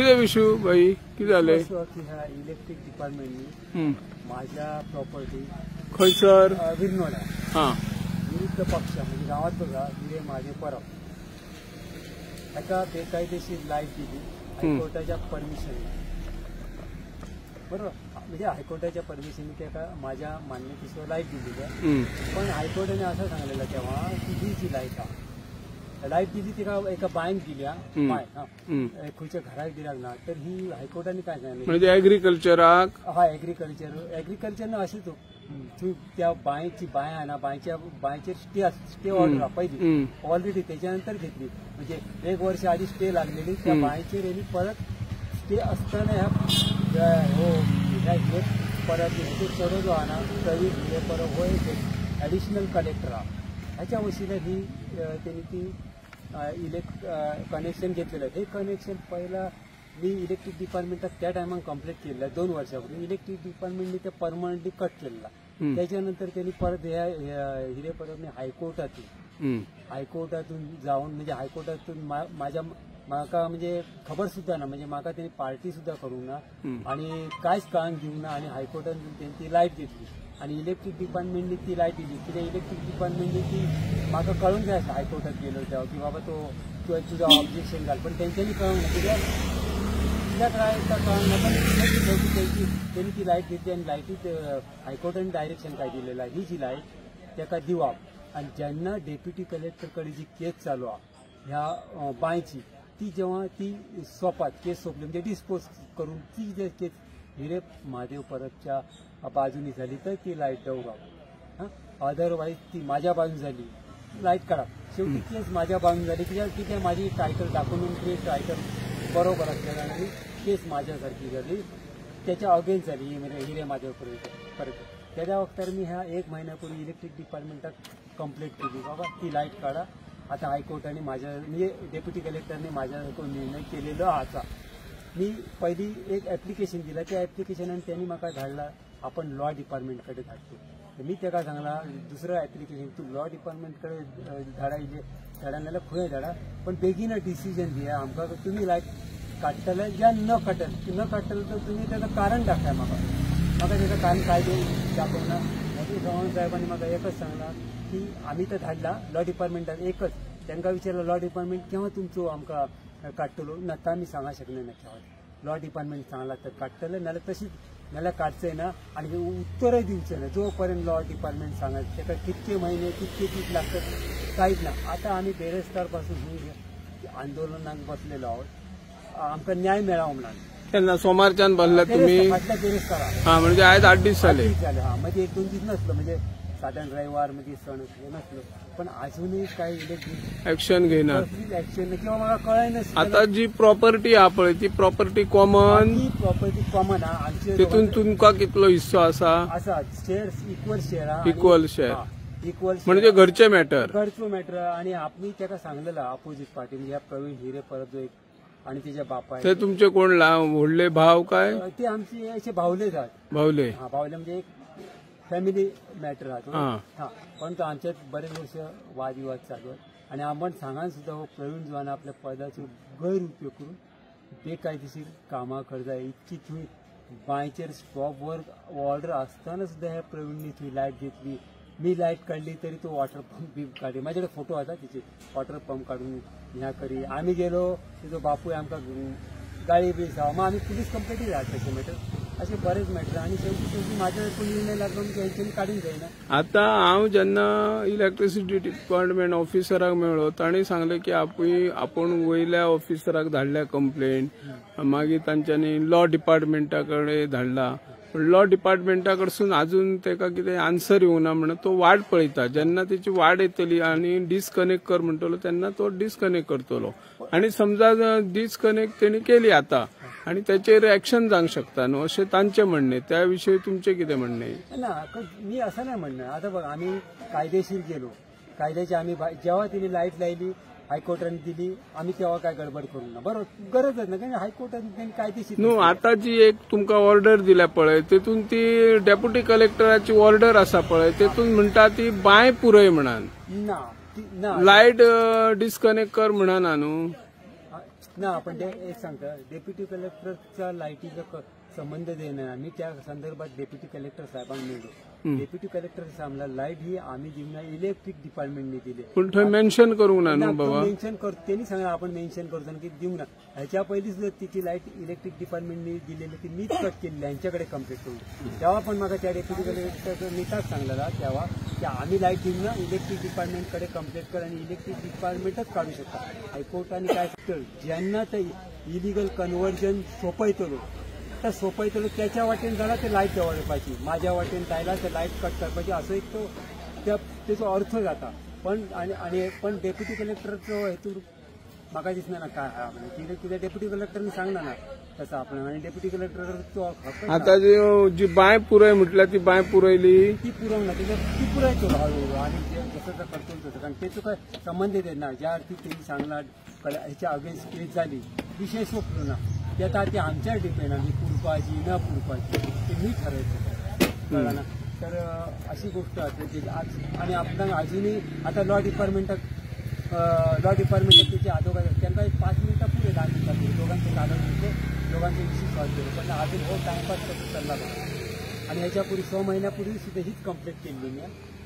किती विषय बाई किती झाले इलेक्ट्रिक डिपार्टमेंटनी माझ्या प्रॉपर्टी खैसर विरनोडा हां विरुद्ध पक्ष म्हणजे गावात बघा हिरे माझे परब एका बेकायदेशीर लाईट दिली हायकोर्टाच्या परमिशन बरोबर म्हणजे हायकोर्टाच्या परमिशनने त्या माझ्या मान्यतेशिवाय लाईट दिली आहे पण हायकोर्टाने असं सांगलेलं तेव्हा की ही जी लाईट आहे लाईट दिली ती एका बायक दिल्या बाय खंयच्या घराक दिल्याक ना तर ही हायकोर्टाने काय सांगितलं म्हणजे ऍग्रीकल्चराक हा ऍग्रीकल्चरनं असेच तू त्या बायची बाय आहे ना बायचेर स्टे ऑर्डर पहिली ऑलरेडी त्याच्यानंतर घेतली म्हणजे 1 वर्ष आधी स्टे लागलेली त्या बायचेर यांनी परत स्टे असताना ह्या परत चढो जो आहे ना प्रवीण हे परत हो ऍडिशनल कलेक्टर ह्याच्या वशीने ही त्यांनी ती कनेक्शन घेतलेलं हे कनेक्शन पहिला मी इलेक्ट्रिक डिपार्टमेंटात त्या टायमान कंप्लीट केलेलं 2 वर्षापूर्वी इलेक्ट्रिक डिपार्टमेंटने ते परमनंटली कट केलेला त्याच्यानंतर त्यांनी परत हिरे परत हायकोर्टातून जाऊन म्हणजे हायकोर्टातून माका म्हणजे खबर सुद्धा ना म्हणजे माका त्यांनी पार्टी सुद्धा करू ना आणि काहीच काम घेऊ ना आणि हायकोर्टातून त्यांनी लाईट घेतली आणि इलेक्ट्रिक डिपार्टमेंटने ती लाईट दिली किंवा इलेक्ट्रिक डिपार्टमेंटने ती माका कळून द्यायचं हायकोर्टात गेलो तेव्हा की बाबा तो तुझा ऑब्जेक्शन घाल पण त्यांच्यानी कळून तिला कळून पण त्यांनी ती लाईट घेतली आणि लाईटीत हायकोर्टाने डायरेक्शन काय दिलेलं आहे ही जी लाईट त्याका दिवाप आणि ज्यांना डेप्युटी कलेक्टरकडे जी केस चालू आहे ह्या बायची ती जेव्हा ती केस सोपली म्हणजे डिस्पोज करून ती जे केस हिरे महादेव परबच्या बाजूनी झाली तर ती लाईट दौगाव अदरवाईज ती माझ्या बाजून झाली लाईट काढा शेवटी केस माझ्या बाजून झाली तिथे माझी टायटल डॉक्युमेंटरी टायटल बरोबर असल्या आणि केस माझ्यासारखी झाली त्याच्या अगेन्स्ट झाली हिरे महादेव परब त्याच्या वक्तार मी ह्या 1 महिन्यापूर्वी इलेक्ट्रिक डिपार्टमेंटात कंप्लेंट केली बाबा ती लाईट काढा आता हायकोर्टाने माझ्या म्हणजे डेप्युटी कलेक्टरने माझ्याकडून निर्णय केलेला आता मी पहिली एक ऍप्लिकेशन दिला त्या ऍप्लिकेशनान त्यांनी म्हाका धाडला आपण लॉ डिपार्टमेंटकडे धाडतो तर मी ताका सांगला दुसरं ऍप्लिकेशन तू लॉ डिपार्टमेंटकडे धाडायचे धाडा खंय धाडा पण बेगीन डिसिजन दिया आमकां तुम्ही लायक काडटले या न काडटले तर तुम्ही त्याचं कारण दाखया म्हाका त्याचं कारण काय दाखवना चव्हाण साहेबांनी म्हाका एकच सांगला की आम्ही तर धाडला लॉ डिपार्टमेंटात एकच तांकां विचारलं लॉ डिपार्टमेंट केव्हा तुमचो आमकां काडटलो नाता आमी सांगा शकले ना केव्हा लॉ डिपार्टमेंट सांगला तर काडटले नाल्यार तशीच नाल्यार काडचंय ना आणि उत्तरय दिवचें ना जोपर्यंत लॉ डिपार्टमेंट सांगत ताका कितके महिने कितके दीस लागतात कांयच ना आता आमी बेरेस्तार पासून ही आंदोलनाक बसलेलो आहोत आमकां न्याय मेळावं म्हणून त्यांना सोमारच्यान भरला तुम्ही फाटल्या बेरेस्तारा हा म्हणजे आज 8 दीस झाले हा म्हणजे 1-2 दीस नसलो म्हणजे साधारण रविवार मध्ये सण नसलो पण अजूनही काही इलेक्ट्रिक ऍक्शन घेणार ऍक्शन किंवा मला कळाय आता जी प्रॉपर्टी हा पळय ती प्रॉपर्टी कॉमन आमची तितून तुमका कितलो हिस्सो असा शेअर्स इक्वल शेअर म्हणजे घरचे मॅटर आणि आम्ही त्याला सांगलेला अपोजिट पार्टी म्हणजे प्रवीण हिरे परब जो एक आणि त्याच्या बापा ते तुमचे कोण व्हडले भाव काय ते आमचे असे भावले भावले म्हणजे एक फॅमिली मॅटर हा पण तो आमच्यात बरेच वर्ष वादविवाद चालू आहेत आणि आपण सांगान सुद्धा हो प्रवीण जवान आपल्या पदाचो गैरउपयोग करून बेकायदेशीर कामां करता इतकी थंय बांयचेर स्टॉप वर्क ऑर्डर असताना सुद्धा ह्या प्रवीणनी थंय लायट घेतली मी लायट काढली तरी तो वॉटर पंप बी काढली माझ्याकडे फोटो आता तिचे वॉटर पंप काढून ह्या करी आम्ही गेलो तिचो बापूय आमकां गाळी बी जावं मग आम्ही पुलीस कंप्लेंटी जाता तशें मॅटर असे बरेच मॅटर आणि शेवटी माझ्या निर्णय लागलो की ह्यांच्यानी काढून जायना आता हांव जेन्ना इलेक्ट्रिसिटी डिपार्टमेंट ऑफिसराक मेळ्ळो तांणी सांगले की आपण वयल्या ऑफिसराक धाडल्या कंप्लेंट मागीर तांच्यांनी लॉ डिपार्टमेंटा कडेन धाडला लॉ डिपार्टमेंटा कडसून अजून ताका कितें आन्सर येवना म्हणून तो वाट पळयता जेन्ना तेची वाट येतली आनी डिस्कनेक्ट कर म्हणटलो तेन्ना तो डिस्कनेक्ट करतलो आणि समजा डिस्कनेक्ट तेणी केली आता आणि त्याचेर ऍक्शन जावंक शकता न्हू अशें तांचें म्हणणें त्याविषयी तुमचें कितें म्हणणें ना मी असं नाही म्हणणं आता बघ आम्ही कायदेशीर गेलो कायद्याची आम्ही जेव्हा तिने लाईट लायली हायकोर्टाने दिली आम्ही तेव्हा काय गडबड करू ना बरोबर गरजच ना कारण हायकोर्टाने कायदेशीर न्हू आता जी एक तुमकां ऑर्डर दिल्या पळय तेतून ती डेप्युटी कलेक्टराची ऑर्डर आसा पळय तेतून म्हणटा ती बांय पुरय म्हणून ना लाईट डिस्कनेक्ट कर म्हणना न्हू ना आपण एक सांगता डेप्युटी कलेक्टरचा लाईटीचा संबंध देणार मी त्या संदर्भात डेप्युटी कलेक्टर साहेबांना मिळलो डेप्युटी कलेक्टर साहेबांना लाईट ही आम्ही जीवना इलेक्ट्रिक डिपार्टमेंटने दिली पण थंय मेन्शन करूंक ना न्हू बाबा मेन्शन करतो त्यांनी सांगणार आपण मेन्शन करतो की देऊ ना ह्याच्या पहिली सुद्धा तिची लाईट इलेक्ट्रिक डिपार्टमेंटने दिलेली ती मीच कट केली यांच्याकडे कंप्लीट करून तेव्हा पण मला त्या डेप्युटी कलेक्टर निताच सांगलेला तेव्हा की आम्ही लाईट देऊ ना इलेक्ट्रिक डिपार्टमेंटकडे कंप्लीट कर आणि इलेक्ट्रिक डिपार्टमेंटच काढू शकता हायकोर्टाने काय ज्यांना ते इलिगल कन्व्हर्जन सोपयतलो तर सोपयतलो त्याच्या वाटेन झाला ते लाईट जवळ पाहिजे माझ्या वाटेन जायला ते लाईट कट करपाची असं एक तो त्याचा अर्थ जाता पण आणि पण डेप्युटी कलेक्टरचो हेतू म्हाका दिसना ना काय हा म्हणजे कितें डेप्युटी कलेक्टरने सांगना ना तसं आपण आणि डेप्युटी कलेक्टरचो आता जी बाय पुरय म्हटल्यार ती बाय पुरयली ती पुरवंक ना ती पुरयतो हळूहळू आणि जसं तर करतो तसं कारण त्याचो काय संबंध येत ना ज्या अर्थी त्यांनी सांगणार ह्याच्या अगेन्स्ट केस झाली विषय सोपलो ना ते आता ती आमच्यावर डिपेंड आम्ही पुरपाची न पुरपाची ते मी ठरवायचं कळलं ना तर अशी गोष्ट असते आणि आपण अजूनही आता लॉ डिपार्टमेंटात त्याचे अधोगत त्यांना 5 मिनिटं पुरे 10 मिनिटं पुरे दोघांचे कागद घेतले दोघांचे विषय सॉल्व्ह केले पण अजून हो टाइमपास कसं चालला बघा आणि ह्याच्यापूर्वी 6 महिन्यापूर्वी सुद्धा हीच कंप्लेंट केली मी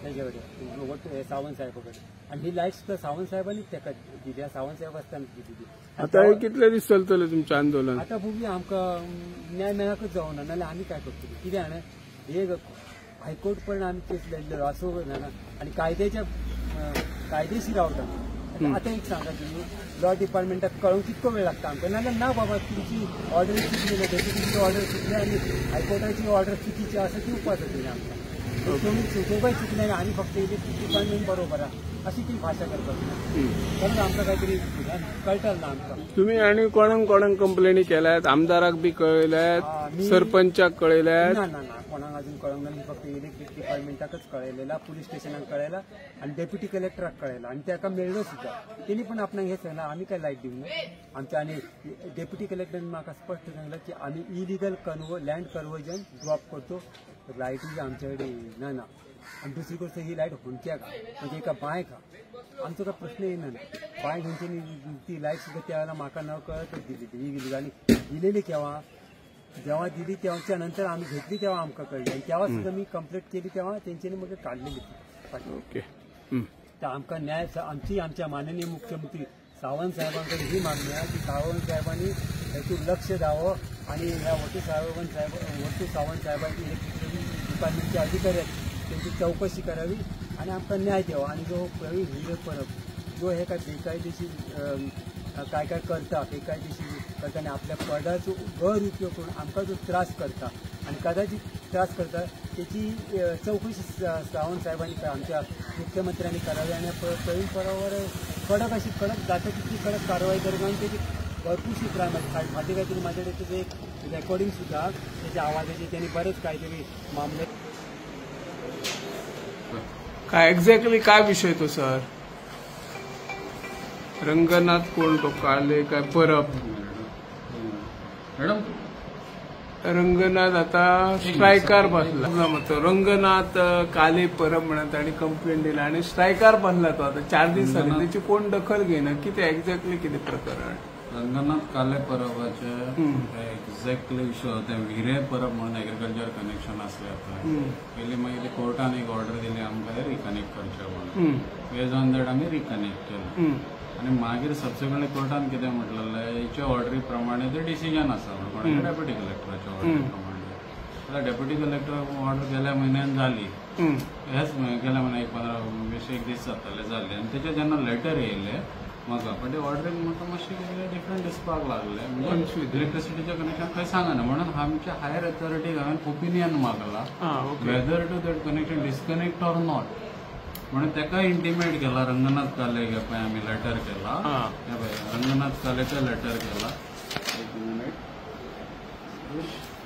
त्याच्याकडे सावंत साहेबाकडे आणि ही लाईट सुद्धा सावंत साहेबांनीच त्या दिली सावंत साहेब असताना दिली आता कितले दीस चलतले तुमचं आंदोलन आता बघूया आमकां न्याय मेळाकच जावं ना नाल्यार आमी काय करतली कित्याक ना हे हायकोर्ट पर्यंत आमी केस लढलेलो असो ना आणि कायदेशीर रावता आता एक सांगा तुम्ही लॉ डिपार्टमेंटात कळून कितको वेळ लागता आमकां नाल्यार ना बाबा तुमची ऑर्डर चुकली डेप्युटीची ऑर्डर चुकली आणि हायकोर्टाची ऑर्डर चुकीची असं दिवपाक जातली आमकां दोघंही चुकले आणि फक्त इलेक्ट्रिक डिपार्टमेंट बरोबर आहे अशी ती भाषा करतात परत आमचं काहीतरी कळटल ना आमकां तुम्ही आणि कोणाक कंप्लेनी केल्यात आमदाराक बी कळयल्यात सरपंचाक कळयल्यात ना ना ना कोणाक अजून कळवलं नाही फक्त इलेक्ट्रिक डिपार्टमेंटाकच कळयलेला पोलीस स्टेशनाक कळयला आणि डेप्युटी कलेक्टराक कळयला आणि ताका मेळ्ळो सुद्धा त्यांनी पण आपणाक हे सांगला आम्ही काय लाईट दिवं ना आमच्या आणि डेप्युटी कलेक्टरांनी म्हाका स्पष्ट सांगलं की आम्ही इलिगल लँड कन्व्हर्जन ड्रॉप करतो लाईटी आमच्याकडे ना ना आणि दुसरी गोष्ट ही लाईट होणक्या का म्हणजे एका बाय का आमचा काय प्रश्न येणार ना बाय घेऊन ती लाईट सुद्धा त्यावेळेला म्हाका न कळतच दिली ही गेली आणि दिलेली केव्हा जेव्हा दिली तेव्हाच्या नंतर आम्ही घेतली तेव्हा आमकां कळली आणि तेव्हा सुद्धा मी कंप्लेंट केली तेव्हा त्यांच्यानी मग काढलेली ओके तर आमकां न्याय आमच्या माननीय मुख्यमंत्री सावंत साहेबांकडे ही मागणी आहे की सावंत साहेबांनी यातून लक्ष द्यावं आणि या वटू सावंत साहेबांची इलेक्ट्रिसिटी डिपार्टमेंटचे अधिकारी आहेत त्यांची चौकशी करावी आणि आमकां न्याय द्यावा आणि जो प्रवीण हिरे परब जो हे काय बेकायदेशीर काय करता बेकायदेशीर करता आणि आपल्या पदाचो गैरउपयोग करून आमकां जो त्रास करता आणि कदाचित त्रास करता त्याची चौकशी सावंत साहेबांनी आमच्या मुख्यमंत्र्यांनी करावी आणि प्रवीण परावर कडक जाता तितकी कडक कारवाई करत आणि त्याची भरपूरशी फाटी काहीतरी माझ्याकडे त्याचं एक रेकॉर्डिंग सुद्धा त्याच्या आवाजाचे त्यांनी बरेच काहीतरी मामले काय एक्झॅक्टली काय विषय तो सर रंगनाथ कोण तो काले काय परब मॅडम रंगनाथ आता स्ट्रायकार बसला म्हणतो रंगनाथ काले परब म्हणत आणि कंप्लेंट दिला आणि स्ट्रायकार बसला तो आता 4 दीस झाले त्याची कोण दखल घेणं किती एक्झॅक्टली किती प्रकरण रंगनाथ काले परबाचे एक्झॅक्टली इश्यू होते विरे परब म्हणून एग्रीकल्चर कनेक्शन असले आता पयलीं मागीर कोर्टान एक ऑर्डर दिली आमकां रिकनेक्ट करचे म्हणून बेज ऑन दॅट आमी रिकनेक्ट केलें आणि मागीर सबसिक्वेंटली कोर्टान कितें म्हटलेलें हेच्या ऑर्डरी प्रमाणे ते डिसिजन आसा कोणाचे डेप्युटी कलेक्टराच्या ऑर्डरी प्रमाणे आतां डेप्युटी कलेक्टर ऑर्डर गेल्या म्हयन्यान जाली हेच गेल्या म्हयन्याक 15-20 दीस जाले आनी तेचे जेन्ना लेटर येयले म्हाका पण ते ऑर्डरीन म्हाका मातशें डिफरंट दिसपाक लागले म्हणजे इलेक्ट्रिसिटीचें कनेक्शन खंय सांगना म्हणून आमच्या हायर अथॉरिटीक हांवें ओपिनियन मागला whether to that connection disconnect or not म्हणून ताका इंटिमेट केला रंगनाथ काले पळय आमी लेटर केला रंगनाथ कालेका लेटर केला एक मिनिट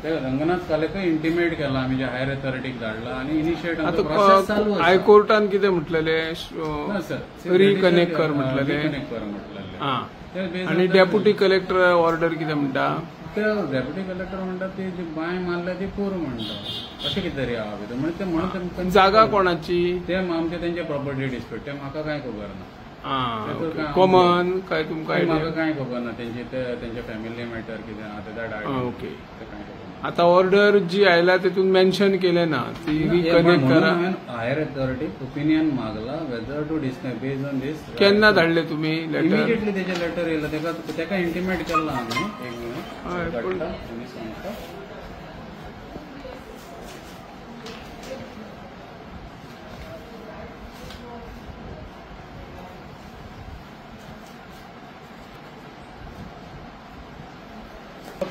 रंगनाथ कालेका इंटिमेट केला आमी जे हायर अथॉरिटीक धाडला आणि इनिशिएट प्रोसेस चालू आसा हायकोर्टान कितें म्हटलेले रिकनेक्ट कर म्हटलेले आणि डेप्युटी कलेक्टर ऑर्डर कितें म्हणटा ते डेप्युटी कलेक्टर म्हणटा ती जी बांय मारल्या ती पूर म्हणटा अशें कितें तरी आहा म्हणजे ते म्हणून जागा कोणाची ते आमचे तेंचे प्रॉपर्टी डिस्प्यूट ते म्हाका कांय खबर ना कॉमन काय तुमकां आयडिया म्हाका कांय खबर ना त्यांच्या फॅमिली मॅटर कितें आहा ते डायरेक्ट ओके ते कांय खबर ना. आता ऑर्डर जी आयला तितून मेन्शन केले ना ती रिकनेक्ट करा. हायर अथॉरिटी ओपिनियन मागला whether to discuss based on this. केन्ना धाडले तुम्ही लेटर? इमिडिएटली तेजे लेटर येयला तेका इंटिमेट केला आमी. एक मिनिट पण- तुमी सांगता.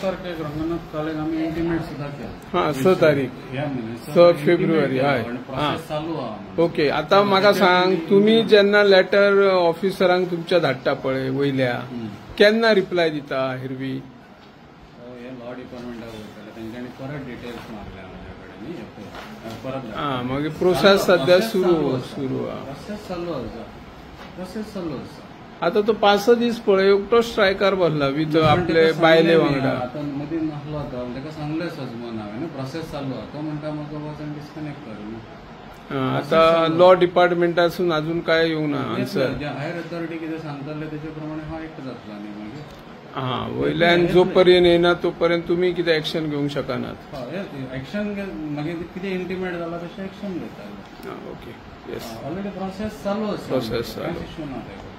तारखेक रंगनाथ कालेक आमी इंटिमेट सुद्धा केला. हा 6 तारीख ह्या म्हयन्यात 6 फेब्रुवारी हय. प्रोसेस चालू आहा. ओके आता म्हाका सांग तुम्ही जेन्ना लेटर ऑफिसरांक तुमच्या धाडटा पळय वयल्या केन्ना रिप्लाय दिता हिरवी? हे लॉ डिपार्टमेंटाक वयतले तेंच्यांनी परत डिटेल्स मागल्या म्हाज्या कडेन न्ही परत हा मागीर प्रोसेस सध्या सुरू आहा. प्रोसेस चालू आसा. आता तो 5 दीस पळय एकटो स्ट्रायकार बसला विथ आपले बायले वांगडा. आता मदीं नासलो होता तेका सांगलें सजमन हांवें प्रोसेस चालू आहा. तो म्हणटा म्हाका वचून डिस्कनेक्ट कर. आता लॉ डिपार्टमेंटासून अजून काय येवंक ना आन्सर. जे हायर अथॉरिटी कितें सांगतले तेजे प्रमाणे हांव एक्ट जातलो न्ही मागीर. हा वयल्यान जो पर्यंत येना तो पर्यंत तुम्ही कितें एक्शन घेवंक शकनात. एक्शन मागीर कितें इंटिमेट जाला तशें एक्शन घेता. ओके येस ऑलरेडी प्रोसेस चालू आसा. Process चालू. इश्यू ना तेका.